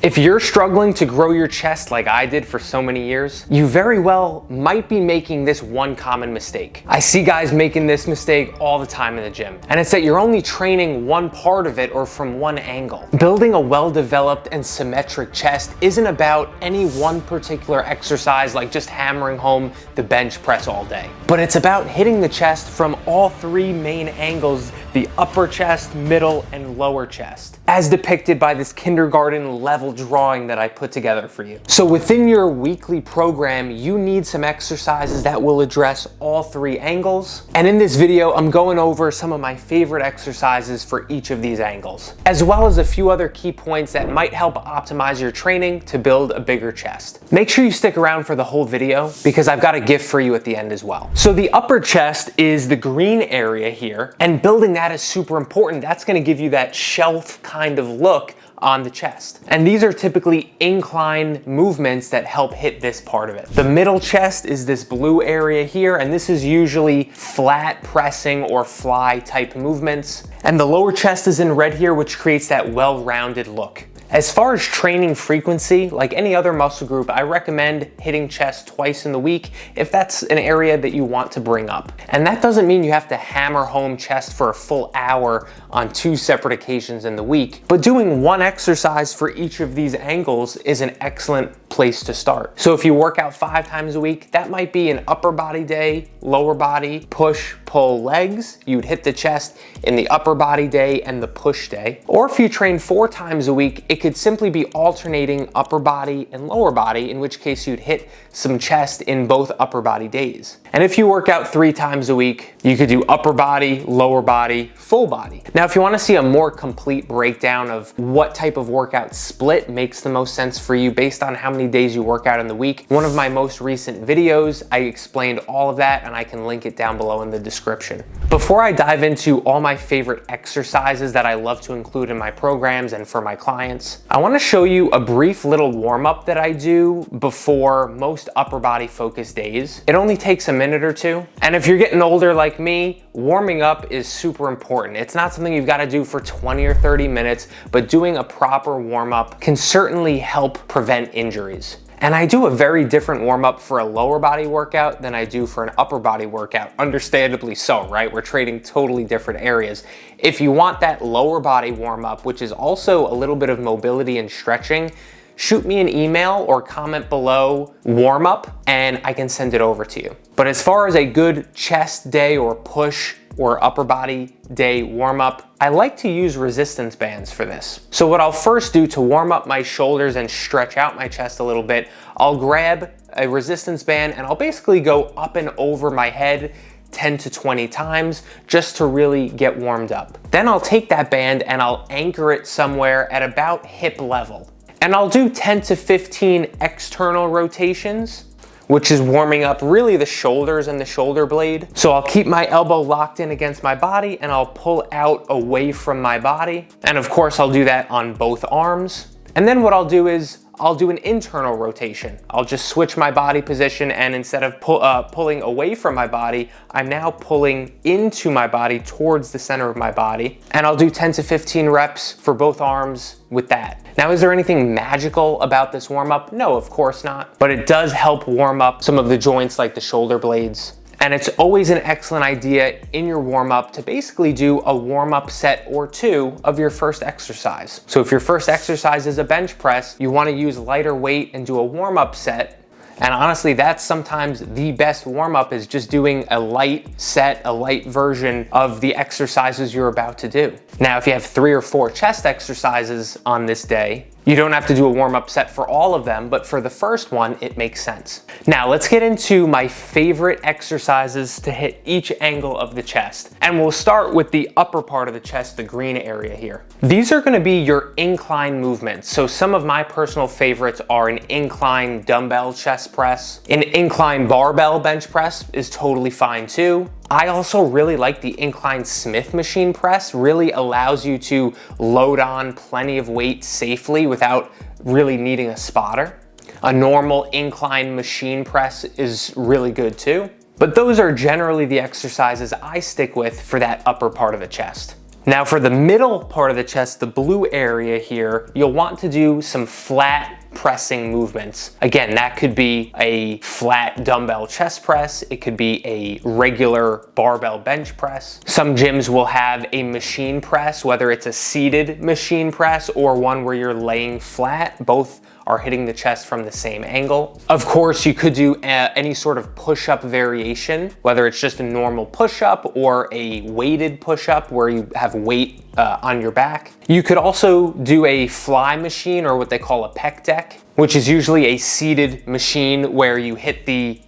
If you're struggling to grow your chest like I did for so many years, you very well might be making this one common mistake. I see guys making this mistake all the time in the gym, and it's that you're only training one part of it or from one angle. Building a well-developed and symmetric chest isn't about any one particular exercise like just hammering home the bench press all day, but it's about hitting the chest from all three main angles: the upper chest, middle, and lower chest, as depicted by this kindergarten level drawing that I put together for you. So within your weekly program, you need some exercises that will address all three angles. And in this video, I'm going over some of my favorite exercises for each of these angles, as well as a few other key points that might help optimize your training to build a bigger chest. Make sure you stick around for the whole video because I've got a gift for you at the end as well. So the upper chest is the green area here, and building that is super important. That's going to give you that shelf kind of look on the chest. And these are typically incline movements that help hit this part of it. The middle chest is this blue area here, and this is usually flat pressing or fly type movements. And the lower chest is in red here, which creates that well-rounded look. As far as training frequency, like any other muscle group, I recommend hitting chest twice in the week if that's an area that you want to bring up. And that doesn't mean you have to hammer home chest for a full hour on 2 separate occasions in the week, but doing one exercise for each of these angles is an excellent place to start. So if you work out 5 times a week, that might be an upper body day, lower body, push, pull, legs. You'd hit the chest in the upper body day and the push day. Or if you train 4 times a week, it could simply be alternating upper body and lower body, in which case you'd hit some chest in both upper body days. And if you work out 3 times a week, you could do upper body, lower body, full body. Now, if you want to see a more complete breakdown of what type of workout split makes the most sense for you based on how many days you work out in the week, one of my most recent videos, I explained all of that, and I can link it down below in the description. Before I dive into all my favorite exercises that I love to include in my programs and for my clients, I want to show you a brief little warm-up that I do before most upper body focused days. It only takes a minute or 2. And if you're getting older like me, warming up is super important. It's not something you've got to do for 20 or 30 minutes, but doing a proper warm-up can certainly help prevent injuries. And I do a very different warm-up for a lower body workout than I do for an upper body workout. Understandably so, right? We're trading totally different areas. If you want that lower body warm-up, which is also a little bit of mobility and stretching, shoot me an email or comment below warm-up and I can send it over to you. But as far as a good chest day or push or upper body day warm-up, I like to use resistance bands for this. So what I'll first do to warm up my shoulders and stretch out my chest a little bit, I'll grab a resistance band and I'll basically go up and over my head 10 to 20 times just to really get warmed up. Then I'll take that band and I'll anchor it somewhere at about hip level. And I'll do 10 to 15 external rotations, which is warming up really the shoulders and the shoulder blade. So I'll keep my elbow locked in against my body and I'll pull out away from my body. And of course I'll do that on both arms. And then what I'll do is I'll do an internal rotation. I'll just switch my body position, and instead of pulling away from my body, I'm now pulling into my body towards the center of my body. And I'll do 10 to 15 reps for both arms with that. Now, is there anything magical about this warm-up? No, of course not. But it does help warm up some of the joints like the shoulder blades. And it's always an excellent idea in your warm-up to basically do a warm-up set or 2 of your first exercise. So if your first exercise is a bench press, you want to use lighter weight and do a warm-up set. And honestly, that's sometimes the best warm-up, is just doing a light set, a light version of the exercises you're about to do. Now, if you have 3 or 4 chest exercises on this day, you don't have to do a warm-up set for all of them, but for the first one, it makes sense. Now, let's get into my favorite exercises to hit each angle of the chest. And we'll start with the upper part of the chest, the green area here. These are gonna be your incline movements. So some of my personal favorites are an incline dumbbell chest press. An incline barbell bench press is totally fine too. I also really like the incline Smith machine press. Really allows you to load on plenty of weight safely without really needing a spotter. A normal incline machine press is really good too. But those are generally the exercises I stick with for that upper part of the chest. Now for the middle part of the chest, the blue area here, you'll want to do some flat pressing movements. Again, that could be a flat dumbbell chest press. It could be a regular barbell bench press. Some gyms will have a machine press, whether it's a seated machine press or one where you're laying flat. Both are hitting the chest from the same angle. Of course, you could do any sort of push-up variation, whether it's just a normal push-up or a weighted push-up where you have weight on your back. You could also do a fly machine, or what they call a pec deck, which is usually a seated machine where you hit the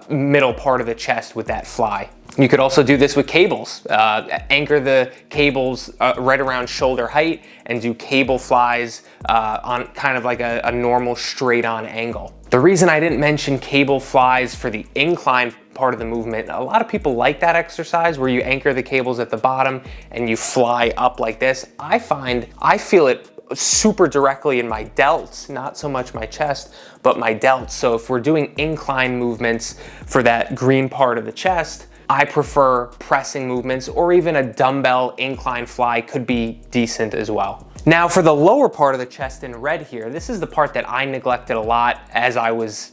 middle part of the chest with that fly. You could also do this with cables. Anchor the cables right around shoulder height and do cable flies on kind of like a normal straight on angle. The reason I didn't mention cable flies for the incline part of the movement, a lot of people like that exercise where you anchor the cables at the bottom and you fly up like this. I feel it super directly in my delts, not so much my chest, but my delts. So if we're doing incline movements for that green part of the chest, I prefer pressing movements, or even a dumbbell incline fly could be decent as well. Now for the lower part of the chest in red here, this is the part that I neglected a lot as I was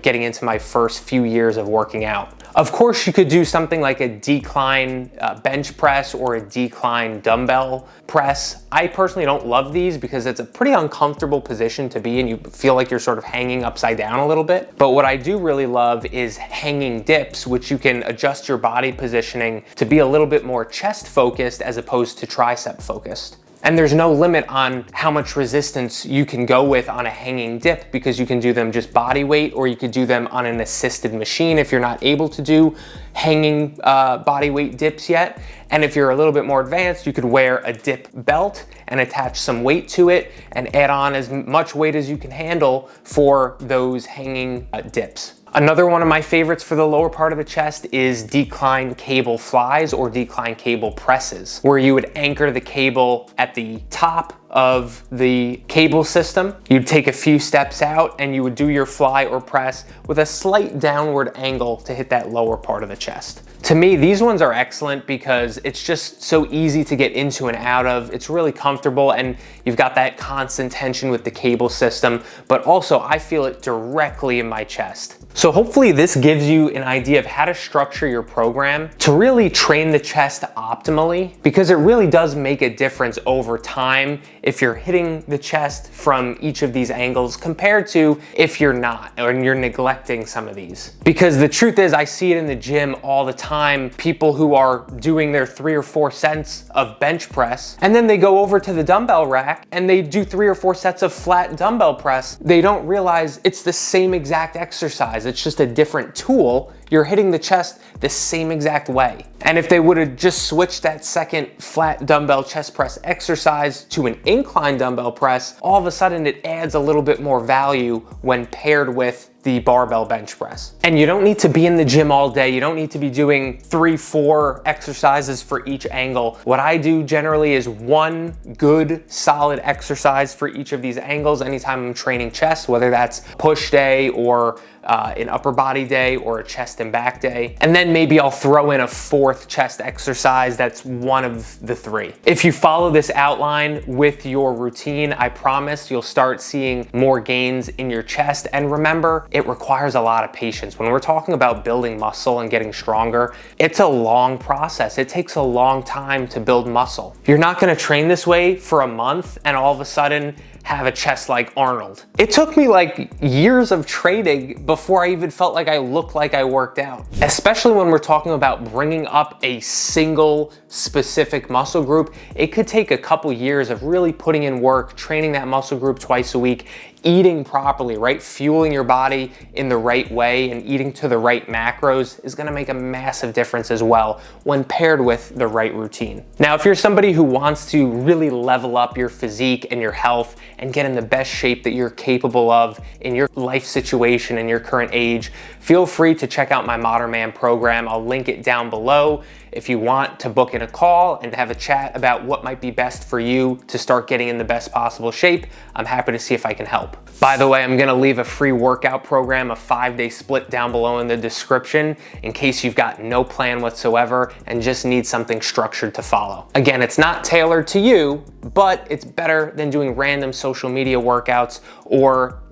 getting into my first few years of working out. Of course, you could do something like a decline bench press or a decline dumbbell press. I personally don't love these because it's a pretty uncomfortable position to be in. You feel like you're sort of hanging upside down a little bit. But what I do really love is hanging dips, which you can adjust your body positioning to be a little bit more chest focused as opposed to tricep focused. And there's no limit on how much resistance you can go with on a hanging dip, because you can do them just body weight, or you could do them on an assisted machine if you're not able to do hanging body weight dips yet. And if you're a little bit more advanced, you could wear a dip belt and attach some weight to it and add on as much weight as you can handle for those hanging dips. Another one of my favorites for the lower part of the chest is decline cable flies or decline cable presses, where you would anchor the cable at the top of the cable system. You'd take a few steps out and you would do your fly or press with a slight downward angle to hit that lower part of the chest. To me, these ones are excellent because it's just so easy to get into and out of. It's really comfortable and you've got that constant tension with the cable system, but also I feel it directly in my chest. So hopefully this gives you an idea of how to structure your program to really train the chest optimally, because it really does make a difference over time if you're hitting the chest from each of these angles compared to if you're not, or you're neglecting some of these. Because the truth is, I see it in the gym all the time, people who are doing their 3 or 4 sets of bench press, and then they go over to the dumbbell rack and they do 3 or 4 sets of flat dumbbell press. They don't realize it's the same exact exercise. It's just a different tool. You're hitting the chest the same exact way. And if they would have just switched that second flat dumbbell chest press exercise to an incline dumbbell press, all of a sudden it adds a little bit more value when paired with the barbell bench press. And you don't need to be in the gym all day. You don't need to be doing 3, 4 exercises for each angle. What I do generally is one good solid exercise for each of these angles anytime I'm training chest, whether that's push day or an upper body day or a chest and back day. And then maybe I'll throw in a 4th chest exercise that's one of the 3. If you follow this outline with your routine, I promise you'll start seeing more gains in your chest. And remember, it requires a lot of patience. When we're talking about building muscle and getting stronger, it's a long process. It takes a long time to build muscle. You're not gonna train this way for a month and all of a sudden have a chest like Arnold. It took me like years of training before I even felt like I looked like I worked out. Especially when we're talking about bringing up a single specific muscle group, it could take a couple years of really putting in work, training that muscle group twice a week, eating properly, right? Fueling your body in the right way and eating to the right macros is gonna make a massive difference as well when paired with the right routine. Now, if you're somebody who wants to really level up your physique and your health and get in the best shape that you're capable of in your life situation and your current age, feel free to check out my Modern Man program. I'll link it down below. If you want to book in a call and have a chat about what might be best for you to start getting in the best possible shape, I'm happy to see if I can help. By the way, I'm gonna leave a free workout program, a 5-day split down below in the description in case you've got no plan whatsoever and just need something structured to follow. Again, it's not tailored to you, but it's better than doing random social media workouts or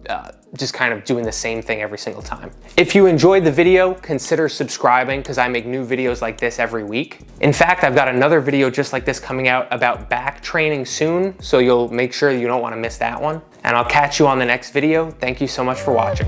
just kind of doing the same thing every single time. If you enjoyed the video, consider subscribing because I make new videos like this every week. In fact, I've got another video just like this coming out about back training soon, so you'll make sure you don't want to miss that one. And I'll catch you on the next video. Thank you so much for watching.